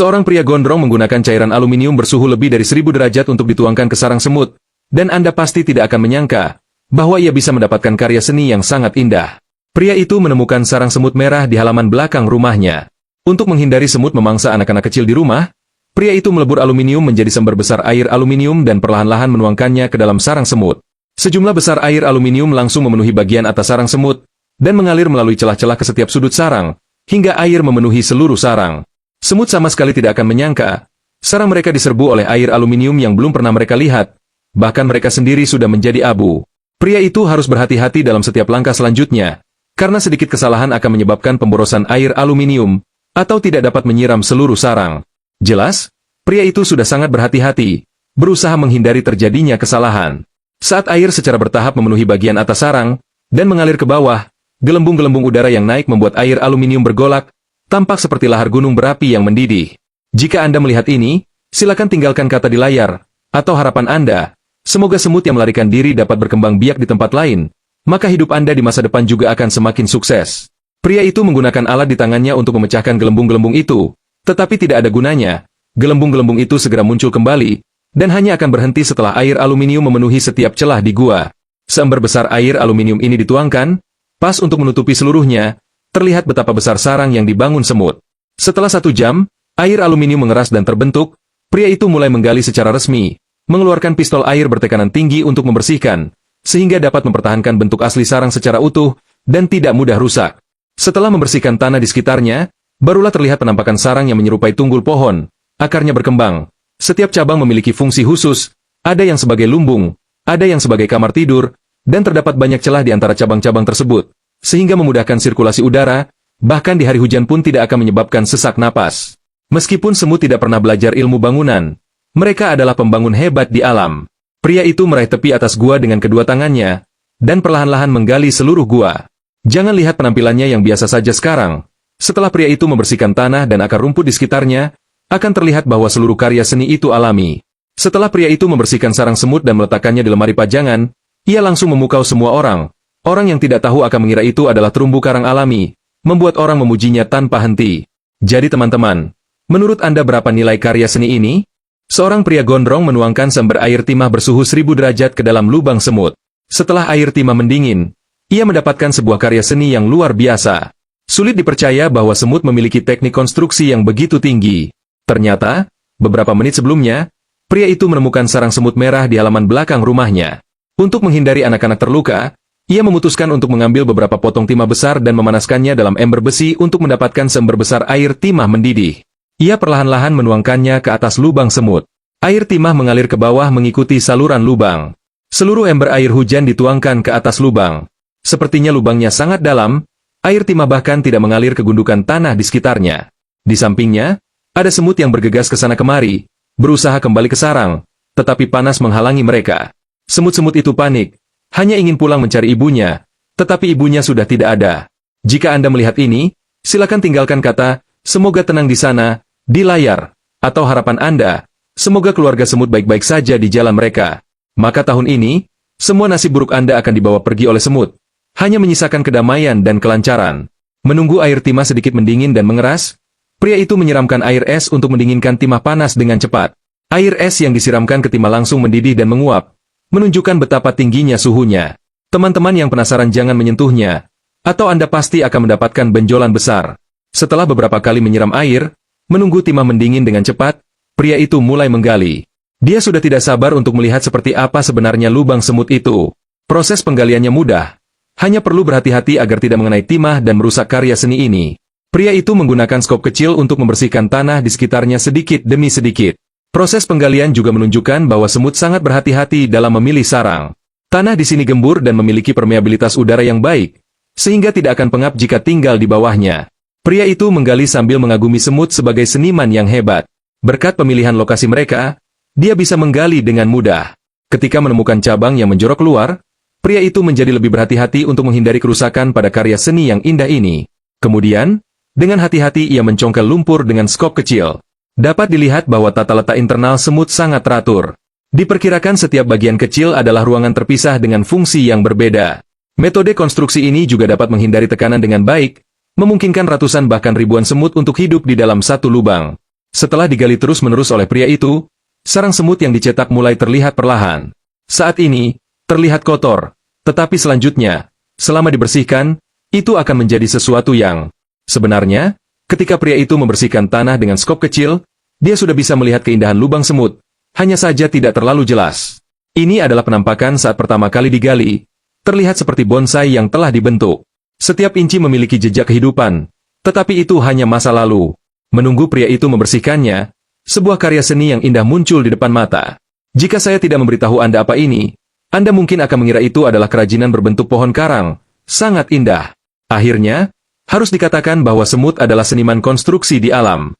Seorang pria gondrong menggunakan cairan aluminium bersuhu lebih dari 1000 derajat untuk dituangkan ke sarang semut, dan Anda pasti tidak akan menyangka bahwa ia bisa mendapatkan karya seni yang sangat indah. Pria itu menemukan sarang semut merah di halaman belakang rumahnya. Untuk menghindari semut memangsa anak-anak kecil di rumah, pria itu melebur aluminium menjadi sumber besar air aluminium dan perlahan-lahan menuangkannya ke dalam sarang semut. Sejumlah besar air aluminium langsung memenuhi bagian atas sarang semut, dan mengalir melalui celah-celah ke setiap sudut sarang, hingga air memenuhi seluruh sarang. Semut sama sekali tidak akan menyangka, sarang mereka diserbu oleh air aluminium yang belum pernah mereka lihat, bahkan mereka sendiri sudah menjadi abu. Pria itu harus berhati-hati dalam setiap langkah selanjutnya, karena sedikit kesalahan akan menyebabkan pemborosan air aluminium, atau tidak dapat menyiram seluruh sarang. Jelas, pria itu sudah sangat berhati-hati, berusaha menghindari terjadinya kesalahan. Saat air secara bertahap memenuhi bagian atas sarang, dan mengalir ke bawah, gelembung-gelembung udara yang naik membuat air aluminium bergolak, tampak seperti lahar gunung berapi yang mendidih. Jika Anda melihat ini, silakan tinggalkan kata di layar, atau harapan Anda. Semoga semut yang melarikan diri dapat berkembang biak di tempat lain, maka hidup Anda di masa depan juga akan semakin sukses. Pria itu menggunakan alat di tangannya untuk memecahkan gelembung-gelembung itu, tetapi tidak ada gunanya. Gelembung-gelembung itu segera muncul kembali, dan hanya akan berhenti setelah air aluminium memenuhi setiap celah di gua. Seember besar air aluminium ini dituangkan, pas untuk menutupi seluruhnya, terlihat betapa besar sarang yang dibangun semut. Setelah 1 jam, air aluminium mengeras dan terbentuk, pria itu mulai menggali secara resmi, mengeluarkan pistol air bertekanan tinggi untuk membersihkan, sehingga dapat mempertahankan bentuk asli sarang secara utuh, dan tidak mudah rusak. Setelah membersihkan tanah di sekitarnya, barulah terlihat penampakan sarang yang menyerupai tunggul pohon, akarnya berkembang. Setiap cabang memiliki fungsi khusus, ada yang sebagai lumbung, ada yang sebagai kamar tidur, dan terdapat banyak celah di antara cabang-cabang tersebut, sehingga memudahkan sirkulasi udara, bahkan di hari hujan pun tidak akan menyebabkan sesak napas. Meskipun semut tidak pernah belajar ilmu bangunan, mereka adalah pembangun hebat di alam. Pria itu meraih tepi atas gua dengan kedua tangannya, dan perlahan-lahan menggali seluruh gua. Jangan lihat penampilannya yang biasa saja sekarang. Setelah pria itu membersihkan tanah dan akar rumput di sekitarnya, akan terlihat bahwa seluruh karya seni itu alami. Setelah pria itu membersihkan sarang semut dan meletakkannya di lemari pajangan, ia langsung memukau semua orang. Orang yang tidak tahu akan mengira itu adalah terumbu karang alami, membuat orang memujinya tanpa henti. Jadi teman-teman, menurut Anda berapa nilai karya seni ini? Seorang pria gondrong menuangkan sumber air timah bersuhu 1000 derajat ke dalam lubang semut. Setelah air timah mendingin, ia mendapatkan sebuah karya seni yang luar biasa. Sulit dipercaya bahwa semut memiliki teknik konstruksi yang begitu tinggi. Ternyata, beberapa menit sebelumnya, pria itu menemukan sarang semut merah di halaman belakang rumahnya. Untuk menghindari anak-anak terluka, ia memutuskan untuk mengambil beberapa potong timah besar dan memanaskannya dalam ember besi untuk mendapatkan sumber besar air timah mendidih. Ia perlahan-lahan menuangkannya ke atas lubang semut. Air timah mengalir ke bawah mengikuti saluran lubang. Seluruh ember air hujan dituangkan ke atas lubang. Sepertinya lubangnya sangat dalam, air timah bahkan tidak mengalir ke gundukan tanah di sekitarnya. Di sampingnya, ada semut yang bergegas ke sana kemari, berusaha kembali ke sarang, tetapi panas menghalangi mereka. Semut-semut itu panik, hanya ingin pulang mencari ibunya, tetapi ibunya sudah tidak ada. Jika Anda melihat ini, silakan tinggalkan kata, "Semoga tenang di sana," di layar, atau harapan Anda, semoga keluarga semut baik-baik saja di jalan mereka. Maka tahun ini, semua nasib buruk Anda akan dibawa pergi oleh semut. Hanya menyisakan kedamaian dan kelancaran. Menunggu air timah sedikit mendingin dan mengeras, pria itu menyiramkan air es untuk mendinginkan timah panas dengan cepat. Air es yang disiramkan ke timah langsung mendidih dan menguap, menunjukkan betapa tingginya suhunya. Teman-teman yang penasaran jangan menyentuhnya, atau Anda pasti akan mendapatkan benjolan besar. Setelah beberapa kali menyiram air, menunggu timah mendingin dengan cepat, pria itu mulai menggali. Dia sudah tidak sabar untuk melihat seperti apa sebenarnya lubang semut itu. Proses penggaliannya mudah. Hanya perlu berhati-hati agar tidak mengenai timah dan merusak karya seni ini. Pria itu menggunakan skop kecil untuk membersihkan tanah di sekitarnya sedikit demi sedikit. Proses penggalian juga menunjukkan bahwa semut sangat berhati-hati dalam memilih sarang. Tanah di sini gembur dan memiliki permeabilitas udara yang baik, sehingga tidak akan pengap jika tinggal di bawahnya. Pria itu menggali sambil mengagumi semut sebagai seniman yang hebat. Berkat pemilihan lokasi mereka, dia bisa menggali dengan mudah. Ketika menemukan cabang yang menjorok keluar, pria itu menjadi lebih berhati-hati untuk menghindari kerusakan pada karya seni yang indah ini. Kemudian, dengan hati-hati ia mencongkel lumpur dengan skop kecil. Dapat dilihat bahwa tata letak internal semut sangat teratur. Diperkirakan setiap bagian kecil adalah ruangan terpisah dengan fungsi yang berbeda. Metode konstruksi ini juga dapat menghindari tekanan dengan baik, memungkinkan ratusan bahkan ribuan semut untuk hidup di dalam satu lubang. Setelah digali terus-menerus oleh pria itu, sarang semut yang dicetak mulai terlihat perlahan. Saat ini, terlihat kotor, tetapi selanjutnya, selama dibersihkan, itu akan menjadi sesuatu yang... Sebenarnya, ketika pria itu membersihkan tanah dengan skop kecil, dia sudah bisa melihat keindahan lubang semut, hanya saja tidak terlalu jelas. Ini adalah penampakan saat pertama kali digali, terlihat seperti bonsai yang telah dibentuk. Setiap inci memiliki jejak kehidupan, tetapi itu hanya masa lalu. Menunggu pria itu membersihkannya, sebuah karya seni yang indah muncul di depan mata. Jika saya tidak memberitahu Anda apa ini, Anda mungkin akan mengira itu adalah kerajinan berbentuk pohon karang, sangat indah. Akhirnya, harus dikatakan bahwa semut adalah seniman konstruksi di alam.